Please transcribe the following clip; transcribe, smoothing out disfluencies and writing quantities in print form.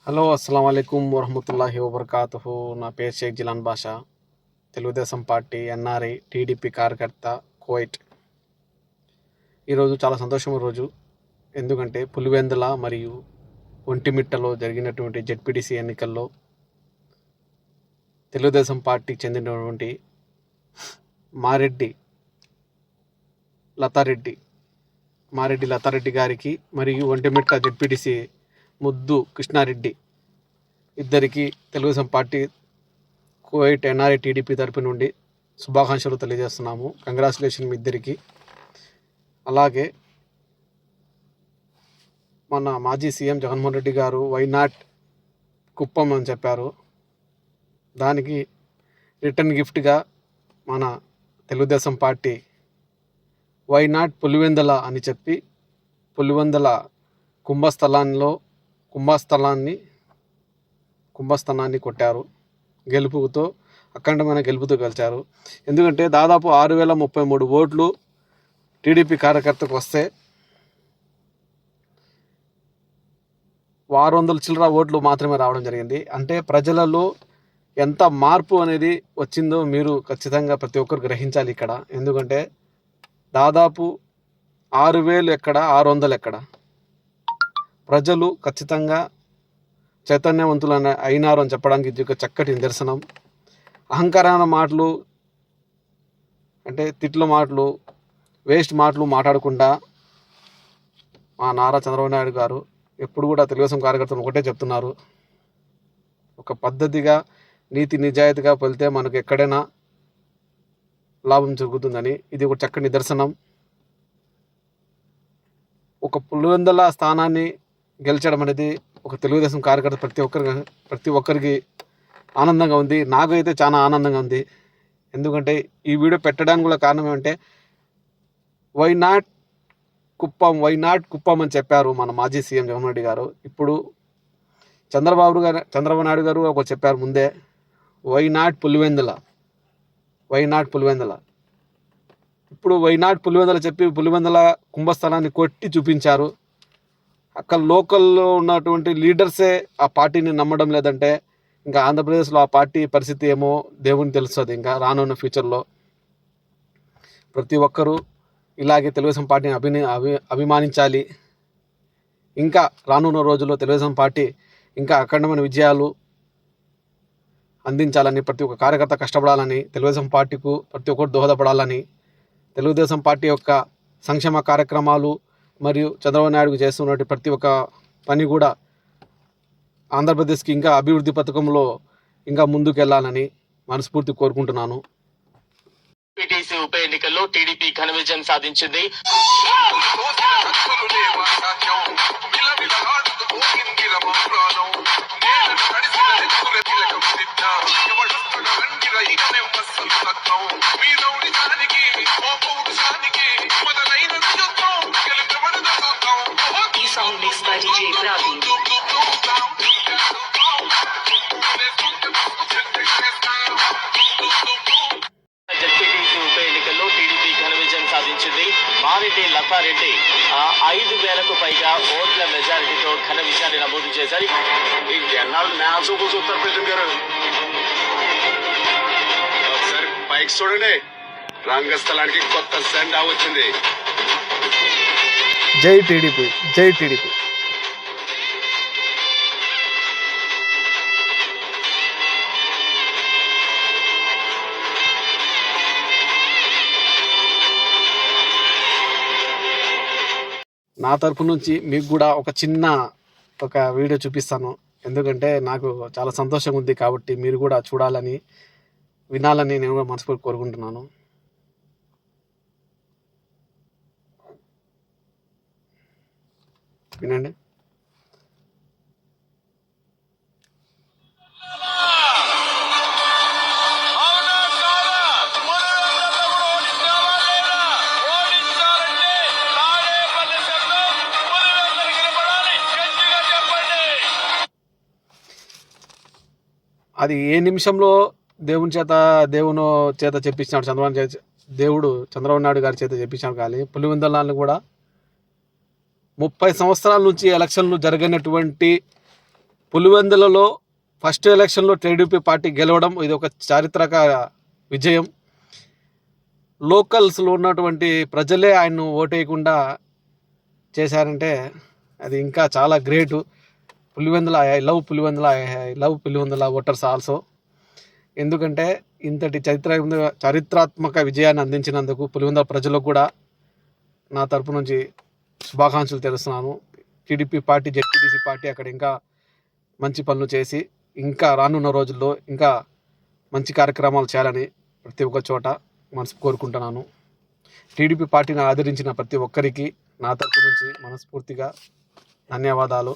Hello అస్సలం అయికం వరహమతుల్లాహి వబర్కాతుహు. నా పేరు షేక్ జిలాన్ బాషా, తెలుగుదేశం పార్టీ ఎన్ఆర్ఐ టీడీపీ కార్యకర్త, కువైట్. ఈరోజు చాలా సంతోషమైన రోజు. ఎందుకంటే పులివెందుల మరియు ఒంటిమిట్టలో జరిగినటువంటి జెడ్పీటీసీ ఎన్నికల్లో తెలుగుదేశం పార్టీకి చెందినటువంటి మారెడ్డి లతారెడ్డి గారికి మరియు ఒంటిమిట్ట జెడ్పీటీసీ ముద్దు కృష్ణారెడ్డి ఇద్దరికి Telugu Desam party Kuwait NRI TDP తరపు నుండి శుభాకాంక్షలు తెలియజేస్తున్నాము. కంగ్రాచులేషన్ మీ ఇద్దరికి. అలాగే మన మాజీ సీఎం జగన్మోహన్ రెడ్డి గారు వైనాట్ కుప్పం అని చెప్పారు. దానికి రిటర్న్ గిఫ్ట్గా మన తెలుగుదేశం పార్టీ వైనాట్ పులివెందుల అని చెప్పి పులివెందుల కుంభస్థలాన్ని కొట్టారు. అఖండమైన గెలుపుతో గెలిచారు. ఎందుకంటే దాదాపు 6033 ఓట్లు టీడీపీ కార్యకర్తకు వస్తే 600 చిల్లర ఓట్లు మాత్రమే రావడం జరిగింది. అంటే ప్రజలలో ఎంత మార్పు అనేది వచ్చిందో మీరు ఖచ్చితంగా ప్రతి ఒక్కరు గ్రహించాలి ఇక్కడ. ఎందుకంటే దాదాపు 6000 ఎక్కడ, 600 ఎక్కడ, ప్రజలు ఖచ్చితంగా చైతన్యవంతులు అయినారు అని చెప్పడానికి ఇది ఒక చక్కటి నిదర్శనం. అహంకారమైన మాటలు, అంటే తిట్ల మాటలు, వేస్ట్ మాటలు మాట్లాడకుండా మా నారా చంద్రబాబు నాయుడు గారు ఎప్పుడు కూడా తెలుగుదేశం కార్యకర్తలు ఒకటే చెప్తున్నారు, ఒక పద్ధతిగా నీతి నిజాయితీగా వెళ్తే మనకు ఎక్కడైనా లాభం జరుగుతుందని. ఇది ఒక చక్కటి నిదర్శనం. ఒక పులివెందుల స్థానాన్ని గెలిచడం అనేది ఒక తెలుగుదేశం కార్యకర్త ప్రతి ఒక్కరికి ఆనందంగా ఉంది. నాకు అయితే చాలా ఆనందంగా ఉంది. ఎందుకంటే ఈ వీడియో పెట్టడానికి కూడా కారణం ఏమంటే వైనాట్ కుప్పం అని చెప్పారు మన మాజీ సీఎం జగన్మోహన్ రెడ్డి గారు. ఇప్పుడు చంద్రబాబు నాయుడు గారు ఒక చెప్పారు ముందే, వైనాట్ పులివెందుల. ఇప్పుడు వైనాట్ పులివెందుల చెప్పి పులివెందుల కుంభస్థలాన్ని కొట్టి చూపించారు. అక్కడ లోకల్లో ఉన్నటువంటి లీడర్సే ఆ పార్టీని నమ్మడం లేదంటే ఇంకా ఆంధ్రప్రదేశ్లో ఆ పార్టీ పరిస్థితి ఏమో దేవుని తెలుస్తుంది. ఇంకా రానున్న ఫ్యూచర్లో ప్రతి ఒక్కరూ ఇలాగే తెలుగుదేశం పార్టీని అభిమానించాలి. ఇంకా రానున్న రోజుల్లో తెలుగుదేశం పార్టీ ఇంకా అఖండమైన విజయాలు అందించాలని, ప్రతి ఒక్క కార్యకర్త కష్టపడాలని, తెలుగుదేశం పార్టీకు ప్రతి ఒక్కరు దోహదపడాలని, తెలుగుదేశం పార్టీ యొక్క సంక్షేమ కార్యక్రమాలు మరియు చంద్రబాబు నాయుడుకు చేస్తున్నటువంటి ప్రతి ఒక్క పని కూడా ఆంధ్రప్రదేశ్కి ఇంకా అభివృద్ధి పథకంలో ఇంకా ముందుకెళ్లాలని మనస్ఫూర్తి కోరుకుంటున్నాను. జెడ్పీటీసీ ఉప ఎన్నికల్లో టీడీపీ ఘన విజయం సాధించింది. ఈ song mix by DJ Praveen. ZPTC ఉప ఎన్నికల్లో టీడీపీ ఘన విజయం సాధించింది. మారెడ్డి లతారెడ్డి 5000కు పైగా ఓట్ల మెజారిటీతో ఘన విజయాన్ని నమోదు చేశారు. ఈ జనాలు మ్యాచ్ చూస్తారు ప్రెసిడెంట్ గారు. ఒకసారి పైకి చూడండి, రంగస్థలానికి కొత్త సెండ్ వచ్చింది. జై టీడీపీ. నా తరపు నుంచి మీకు కూడా ఒక చిన్న వీడియో చూపిస్తాను. ఎందుకంటే నాకు చాలా సంతోషంగా ఉంది కాబట్టి మీరు కూడా చూడాలని, వినాలని నేను కూడా మనస్ఫూర్తి కోరుకుంటున్నాను. వినండి. అది ఏ నిమిషంలో దేవుని చేత చెప్పించినాడు చంద్రబాబు నాయుడు గారి చేత చెప్పించాడు. కానీ పులివెందులను కూడా 30 సంవత్సరాల నుంచి ఎలక్షన్లు జరగనటువంటి పులివెందులలో ఫస్ట్ ఎలక్షన్లో టీడీపీ పార్టీ గెలవడం ఇది ఒక చారిత్రక విజయం. లోకల్స్లో ఉన్నటువంటి ప్రజలే ఆయన్ను ఓటేయకుండా చేశారంటే అది ఇంకా చాలా great. Pulivendula I love Pulivendula voters also. ఎందుకంటే ఇంతటి చారిత్రాత్మక విజయాన్ని అందించినందుకు పులివెందుల ప్రజలకు కూడా నా తరపు నుంచి శుభాకాంక్షలు తెలుస్తున్నాను. టీడీపీ పార్టీ, జెడ్పీటీసీ పార్టీ అక్కడ ఇంకా మంచి పనులు చేసి ఇంకా రానున్న రోజుల్లో ఇంకా మంచి కార్యక్రమాలు చేయాలని ప్రతి ఒక్క చోట మనసు కోరుకుంటున్నాను. టీడీపీ పార్టీని ఆదరించిన ప్రతి ఒక్కరికి నా తరపు నుంచి మనస్ఫూర్తిగా ధన్యవాదాలు.